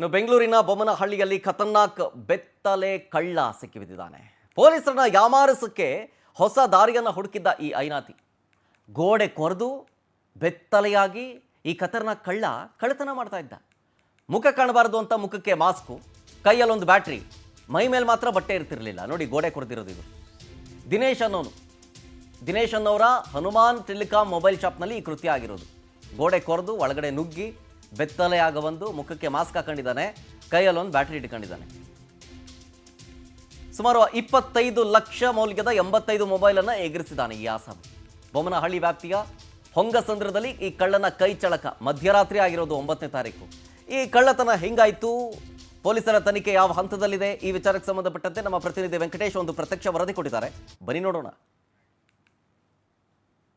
ಇನ್ನು ಬೆಂಗಳೂರಿನ ಬೊಮ್ಮನಹಳ್ಳಿಯಲ್ಲಿ ಖತರ್ನಾಕ್ ಬೆತ್ತಲೆ ಕಳ್ಳ ಸಿಕ್ಕಿಬಿದ್ದಿದ್ದಾನೆ. ಪೊಲೀಸರನ್ನ ಯಾಮಾರಿಸಕ್ಕೆ ಹೊಸ ದಾರಿಯನ್ನು ಹುಡುಕಿದ್ದ ಈ ಐನಾತಿ ಗೋಡೆ ಕೊರೆದು ಬೆತ್ತಲೆಯಾಗಿ ಈ ಖತರ್ನಾಕ್ ಕಳ್ಳ ಕಳ್ಳತನ ಮಾಡ್ತಾ ಇದ್ದ. ಮುಖ ಕಾಣಬಾರದು ಅಂತ ಮುಖಕ್ಕೆ ಮಾಸ್ಕು, ಕೈಯಲ್ಲೊಂದು ಬ್ಯಾಟ್ರಿ, ಮೈ ಮೇಲೆ ಮಾತ್ರ ಬಟ್ಟೆ ಇರ್ತಿರ್ಲಿಲ್ಲ. ನೋಡಿ ಗೋಡೆ ಕೊರೆದಿರೋದು ಇದು. ದಿನೇಶ್ ಅನ್ನೋರ ಹನುಮಾನ್ ಟೆಲಿಕಾಂ ಮೊಬೈಲ್ ಶಾಪ್ನಲ್ಲಿ ಈ ಕೃತ್ಯ ಆಗಿರೋದು. ಗೋಡೆ ಕೊರೆದು ಒಳಗಡೆ ನುಗ್ಗಿ ಬೆತ್ತಲೆಯಾಗ ಬಂದು ಮುಖಕ್ಕೆ ಮಾಸ್ಕ್ ಹಾಕೊಂಡಿದ್ದಾನೆ, ಕೈಯಲ್ಲೊಂದು ಬ್ಯಾಟ್ರಿ ಇಟ್ಕೊಂಡಿದ್ದಾನೆ. ಸುಮಾರು 25 ಲಕ್ಷ ಮೌಲ್ಯದ 85 ಮೊಬೈಲನ್ನು ಎಗರಿಸಿದ್ದಾನೆ ಈ ಆಸಾಮಿ. ಬೊಮ್ಮನಹಳ್ಳಿ ವ್ಯಾಪ್ತಿಯ ಹೊಂಗಸಂದ್ರದಲ್ಲಿ ಈ ಕಳ್ಳನ ಕೈ ಚಳಕ. ಮಧ್ಯರಾತ್ರಿ ಆಗಿರೋದು 9ನೇ ತಾರೀಕು. ಈ ಕಳ್ಳತನ ಹೆಂಗಾಯ್ತು, ಪೊಲೀಸರ ತನಿಖೆ ಯಾವ ಹಂತದಲ್ಲಿದೆ, ಈ ವಿಚಾರಕ್ಕೆ ಸಂಬಂಧಪಟ್ಟಂತೆ ನಮ್ಮ ಪ್ರತಿನಿಧಿ ವೆಂಕಟೇಶ್ ಒಂದು ಪ್ರತ್ಯಕ್ಷ ವರದಿ ಕೊಟ್ಟಿದ್ದಾರೆ. ಬನ್ನಿ ನೋಡೋಣ.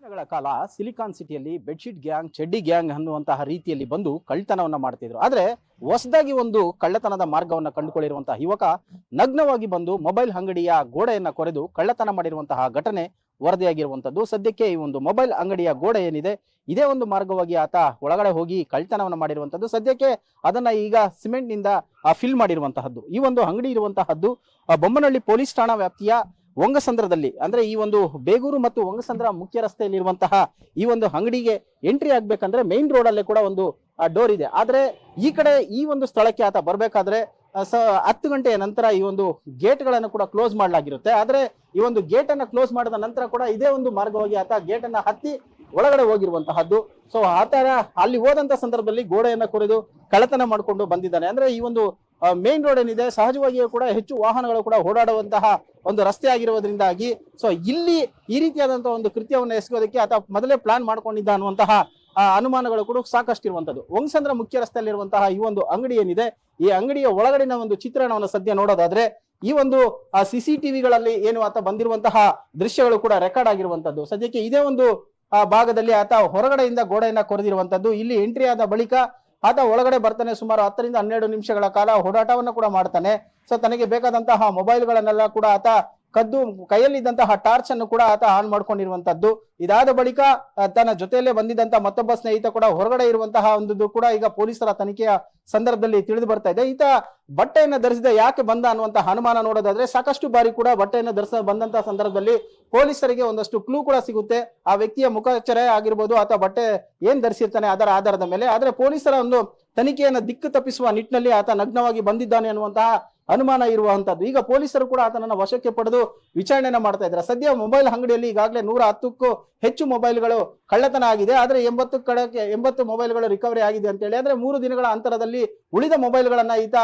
ಗಳ ಕಾಲ ಸಿಲಿಕಾನ್ ಸಿಟಿಯಲ್ಲಿ ಬೆಡ್ಶೀಟ್ ಗ್ಯಾಂಗ್, ಚಡ್ಡಿ ಗ್ಯಾಂಗ್ ಅನ್ನುವಂತಹ ರೀತಿಯಲ್ಲಿ ಬಂದು ಕಳ್ಳತನವನ್ನ ಮಾಡ್ತಿದ್ರು. ಆದ್ರೆ ಹೊಸದಾಗಿ ಒಂದು ಕಳ್ಳತನದ ಮಾರ್ಗವನ್ನ ಕಂಡುಕೊಳ್ಳಿರುವಂತಹ ಯುವಕ ನಗ್ನವಾಗಿ ಬಂದು ಮೊಬೈಲ್ ಅಂಗಡಿಯ ಗೋಡೆಯನ್ನ ಕೊರೆದು ಕಳ್ಳತನ ಮಾಡಿರುವಂತಹ ಘಟನೆ ವರದಿಯಾಗಿರುವಂತದ್ದು. ಸದ್ಯಕ್ಕೆ ಈ ಒಂದು ಮೊಬೈಲ್ ಅಂಗಡಿಯ ಗೋಡೆ ಏನಿದೆ, ಇದೇ ಒಂದು ಮಾರ್ಗವಾಗಿ ಆತ ಒಳಗಡೆ ಹೋಗಿ ಕಳ್ಳತನವನ್ನ ಮಾಡಿರುವಂತದ್ದು. ಸದ್ಯಕ್ಕೆ ಅದನ್ನ ಈಗ ಸಿಮೆಂಟ್ ನಿಂದ ಫಿಲ್ ಮಾಡಿರುವಂತಹದ್ದು. ಈ ಒಂದು ಅಂಗಡಿ ಇರುವಂತಹದ್ದು ಬೊಮ್ಮನಹಳ್ಳಿ ಪೊಲೀಸ್ ಠಾಣಾ ವ್ಯಾಪ್ತಿಯ ಹೊಂಗಸಂದ್ರದಲ್ಲಿ, ಅಂದ್ರೆ ಈ ಒಂದು ಬೇಗೂರು ಮತ್ತು ಹೊಂಗಸಂದ್ರ ಮುಖ್ಯ ರಸ್ತೆಯಲ್ಲಿ ಇರುವಂತಹ ಈ ಒಂದು ಅಂಗಡಿಗೆ ಎಂಟ್ರಿ ಆಗ್ಬೇಕಂದ್ರೆ ಮೇನ್ ರೋಡ್ ಅಲ್ಲೇ ಕೂಡ ಒಂದು ಡೋರ್ ಇದೆ. ಆದ್ರೆ ಈ ಕಡೆ ಈ ಒಂದು ಸ್ಥಳಕ್ಕೆ ಆತ ಬರ್ಬೇಕಾದ್ರೆ 10 ಗಂಟೆಯ ನಂತರ ಈ ಒಂದು ಗೇಟ್ ಗಳನ್ನು ಕೂಡ ಕ್ಲೋಸ್ ಮಾಡಲಾಗಿರುತ್ತೆ. ಆದ್ರೆ ಈ ಒಂದು ಗೇಟ್ ಅನ್ನ ಕ್ಲೋಸ್ ಮಾಡಿದ ನಂತರ ಕೂಡ ಇದೇ ಒಂದು ಮಾರ್ಗವಾಗಿ ಆತ ಗೇಟ್ ಅನ್ನ ಹತ್ತಿ ಒಳಗಡೆ ಹೋಗಿರುವಂತಹದ್ದು. ಸೊ ಆತರ ಅಲ್ಲಿ ಹೋದಂತ ಸಂದರ್ಭದಲ್ಲಿ ಗೋಡೆಯನ್ನ ಕೊರೆದು ಕಳ್ಳತನ ಮಾಡಿಕೊಂಡು ಬಂದಿದ್ದಾನೆ. ಅಂದ್ರೆ ಈ ಒಂದು ಮೇನ್ ರೋಡ್ ಏನಿದೆ, ಸಹಜವಾಗಿಯೂ ಕೂಡ ಹೆಚ್ಚು ವಾಹನಗಳು ಕೂಡ ಓಡಾಡುವಂತಹ ಒಂದು ರಸ್ತೆ ಆಗಿರುವುದರಿಂದಾಗಿ ಸೊ ಇಲ್ಲಿ ಈ ರೀತಿಯಾದಂತಹ ಒಂದು ಕೃತ್ಯವನ್ನು ಎಸಗೋದಕ್ಕೆ ಆತ ಮೊದಲೇ ಪ್ಲಾನ್ ಮಾಡ್ಕೊಂಡಿದ್ದ ಅನ್ನುವಂತಹ ಅನುಮಾನಗಳು ಕೂಡ ಸಾಕಷ್ಟು ಇರುವಂತದ್ದು. ಹೊಂಗಸಂದ್ರ ಮುಖ್ಯ ರಸ್ತೆಯಲ್ಲಿರುವಂತಹ ಈ ಒಂದು ಅಂಗಡಿ ಏನಿದೆ, ಈ ಅಂಗಡಿಯ ಒಳಗಡಿನ ಒಂದು ಚಿತ್ರಣವನ್ನು ಸದ್ಯ ನೋಡೋದಾದ್ರೆ ಈ ಒಂದು CCTVಗಳಲ್ಲಿ ಏನು ಆತ ಬಂದಿರುವಂತಹ ದೃಶ್ಯಗಳು ಕೂಡ ರೆಕಾರ್ಡ್ ಆಗಿರುವಂತದ್ದು. ಸದ್ಯಕ್ಕೆ ಇದೇ ಒಂದು ಭಾಗದಲ್ಲಿ ಆತ ಹೊರಗಡೆಯಿಂದ ಗೋಡೆಯನ್ನ ಕೊರೆದಿರುವಂತದ್ದು. ಇಲ್ಲಿ ಎಂಟ್ರಿ ಆದ ಬಳಿಕ ಆತ ಒಳಗಡೆ ಬರ್ತಾನೆ. ಸುಮಾರು 10 ರಿಂದ 12 ನಿಮಿಷಗಳ ಕಾಲ ಓಡಾಟವನ್ನು ಕೂಡ ಮಾಡ್ತಾನೆ. ಸೊ ತನಗೆ ಬೇಕಾದಂತಹ ಮೊಬೈಲ್ಗಳನ್ನೆಲ್ಲ ಕೂಡ ಆತ ಕದ್ದು ಕೈಯಲ್ಲಿದ್ದಂತಹ ಟಾರ್ಚ್ ಅನ್ನು ಕೂಡ ಆತ ಆನ್ ಮಾಡ್ಕೊಂಡಿರುವಂತದ್ದು. ಇದಾದ ಬಳಿಕ ತನ್ನ ಜೊತೆಯಲ್ಲೇ ಬಂದಿದ್ದಂತಹ ಮತ್ತೊಬ್ಬ ಸ್ನೇಹಿತ ಕೂಡ ಹೊರಗಡೆ ಇರುವಂತಹ ಒಂದು ಕೂಡ ಈಗ ಪೊಲೀಸರ ತನಿಖೆಯ ಸಂದರ್ಭದಲ್ಲಿ ತಿಳಿದು ಬರ್ತಾ ಇದೆ. ಈತ ಬಟ್ಟೆಯನ್ನು ಧರಿಸಿದ ಯಾಕೆ ಬಂದ ಅನ್ನುವಂತಹ ಅನುಮಾನ ನೋಡೋದಾದ್ರೆ ಸಾಕಷ್ಟು ಬಾರಿ ಕೂಡ ಬಟ್ಟೆಯನ್ನು ಬಂದಂತಹ ಸಂದರ್ಭದಲ್ಲಿ ಪೊಲೀಸರಿಗೆ ಒಂದಷ್ಟು ಕ್ಲೂ ಕೂಡ ಸಿಗುತ್ತೆ. ಆ ವ್ಯಕ್ತಿಯ ಮುಖಚರ್ಯೆ ಆಗಿರ್ಬೋದು ಅಥವಾ ಬಟ್ಟೆ ಏನ್ ಧರಿಸಿರ್ತಾನೆ ಅದರ ಆಧಾರದ ಮೇಲೆ. ಆದ್ರೆ ಪೊಲೀಸರ ಒಂದು ತನಿಖೆಯನ್ನು ದಿಕ್ಕು ತಪ್ಪಿಸುವ ನಿಟ್ಟಿನಲ್ಲಿ ಆತ ನಗ್ನವಾಗಿ ಬಂದಿದ್ದಾನೆ ಅನ್ನುವಂತಹ ಅನುಮಾನ ಇರುವಂತದ್ದು. ಈಗ ಪೊಲೀಸರು ಕೂಡ ಆತನನ್ನ ವಶಕ್ಕೆ ಪಡೆದು ವಿಚಾರಣೆಯನ್ನ ಮಾಡ್ತಾ ಇದ್ದಾರೆ. ಸದ್ಯ ಮೊಬೈಲ್ ಅಂಗಡಿಯಲ್ಲಿ ಈಗಾಗಲೇ 110ಕ್ಕೂ ಹೆಚ್ಚು ಮೊಬೈಲ್ಗಳು ಕಳ್ಳತನ ಆಗಿದೆ. ಆದ್ರೆ 80 ಮೊಬೈಲ್ಗಳು ರಿಕವರಿ ಆಗಿದೆ ಅಂತ ಹೇಳಿ. ಅಂದ್ರೆ 3 ದಿನಗಳ ಅಂತರದಲ್ಲಿ ಉಳಿದ ಮೊಬೈಲ್ಗಳನ್ನ ಈತ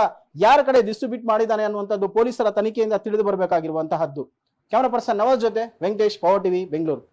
ಯಾರ ಕಡೆ ಡಿಸ್ಟ್ರಿಬ್ಯೂಟ್ ಮಾಡಿದ್ದಾನೆ ಅನ್ನುವಂಥದ್ದು ಪೊಲೀಸರ ತನಿಖೆಯಿಂದ ತಿಳಿದು ಬರಬೇಕಾಗಿರುವಂತಹದ್ದು. ಕ್ಯಾಮರಾ ಪರ್ಸನ್ ನವಾಜ್ ಜೊತೆ ವೆಂಕಟೇಶ್, ಪವರ್ ಟಿವಿ, ಬೆಂಗಳೂರು.